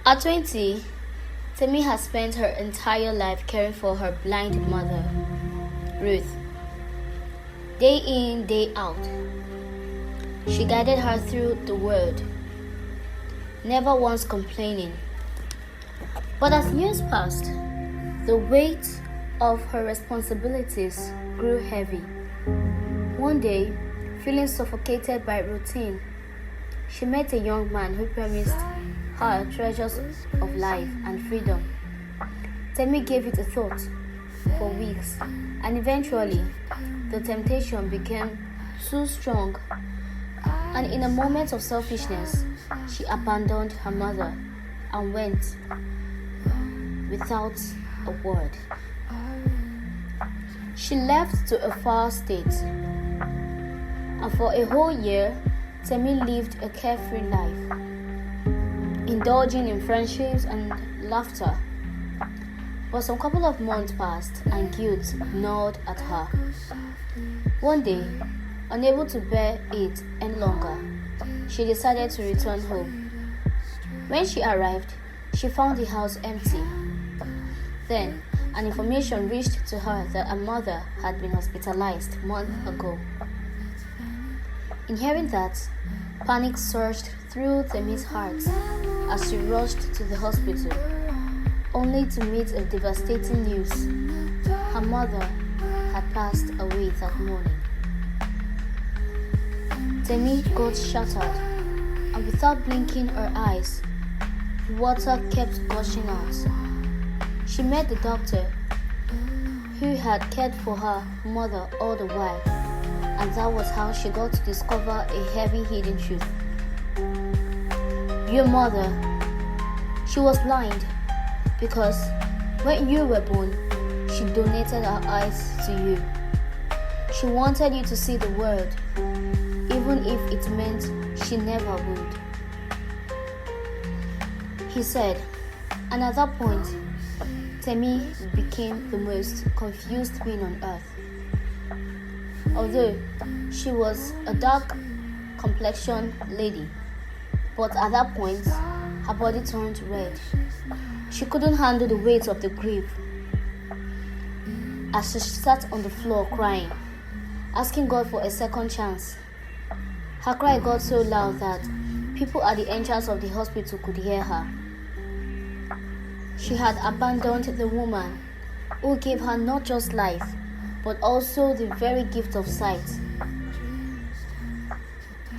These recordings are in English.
At 20, Temi has spent her entire life caring for her blind mother, Ruth. Day in, day out, she guided her through the world, never once complaining. But as years passed, the weight of her responsibilities grew heavy. One day, feeling suffocated by routine, she met a young man who promised her treasures of life and freedom. Temi gave it a thought for weeks, and eventually, the temptation became too strong, and in a moment of selfishness, she abandoned her mother and went without a word. She left to a far state, and for a whole year, Temi lived a carefree life, indulging in friendships and laughter. But some couple of months passed and guilt gnawed at her. One day, unable to bear it any longer, she decided to return home. When she arrived, she found the house empty. Then, an information reached to her that her mother had been hospitalized months ago. In hearing that, panic surged through Temi's heart as she rushed to the hospital, only to meet a devastating news. Her mother had passed away that morning. Temi got shattered, and without blinking her eyes, water kept gushing out. She met the doctor who had cared for her mother all the while, and that was how she got to discover a heavy hidden truth. Your mother, she was blind because when you were born, she donated her eyes to you. She wanted you to see the world, even if it meant she never would. He said, and at that point, Temi became the most confused queen on earth. Although she was a dark-complexioned lady, but at that point, her body turned red. She couldn't handle the weight of the grief. As she sat on the floor crying, asking God for a second chance, her cry got so loud that people at the entrance of the hospital could hear her. She had abandoned the woman who gave her not just life, but also the very gift of sight.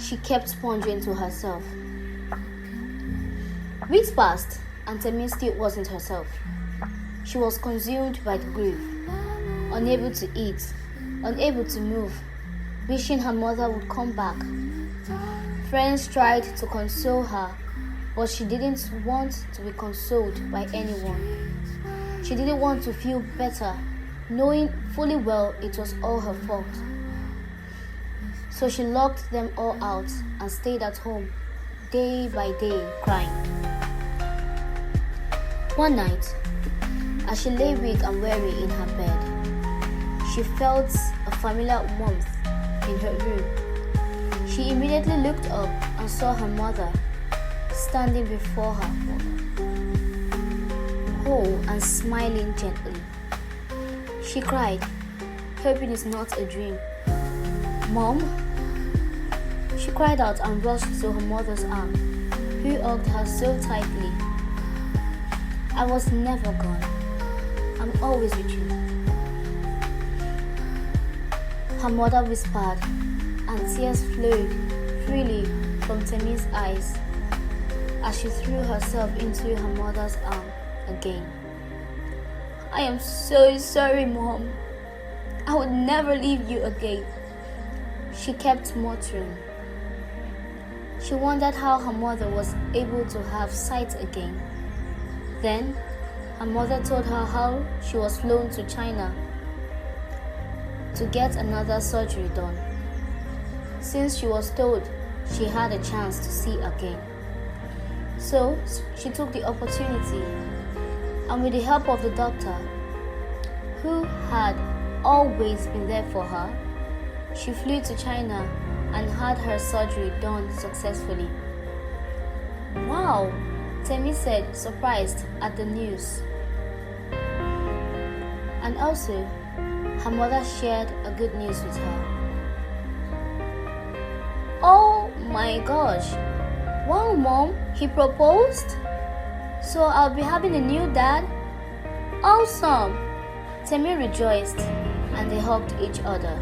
She kept pondering to herself. Weeks passed, and Temi still wasn't herself. She was consumed by the grief, unable to eat, unable to move, wishing her mother would come back. Friends tried to console her, but she didn't want to be consoled by anyone. She didn't want to feel better, knowing fully well it was all her fault. So she locked them all out and stayed at home, day by day, crying. One night, as she lay weak and weary in her bed, she felt a familiar warmth in her room. She immediately looked up and saw her mother standing before her, whole and smiling gently. She cried, hoping it's not a dream. Mom? She cried out and rushed to her mother's arm, who hugged her so tightly. I was never gone. I'm always with you. Her mother whispered, and tears flowed freely from Temi's eyes as she threw herself into her mother's arm again. I am so sorry, Mom. I would never leave you again. She kept muttering. She wondered how her mother was able to have sight again. Then, her mother told her how she was flown to China to get another surgery done, since she was told she had a chance to see again. So, she took the opportunity, and with the help of the doctor, who had always been there for her, she flew to China and had her surgery done successfully. Wow, Temi said, surprised at the news. And also, her mother shared a good news with her. Oh my gosh! Wow, Mom, he proposed? So I'll be having a new dad? Awesome! Temi rejoiced and they hugged each other.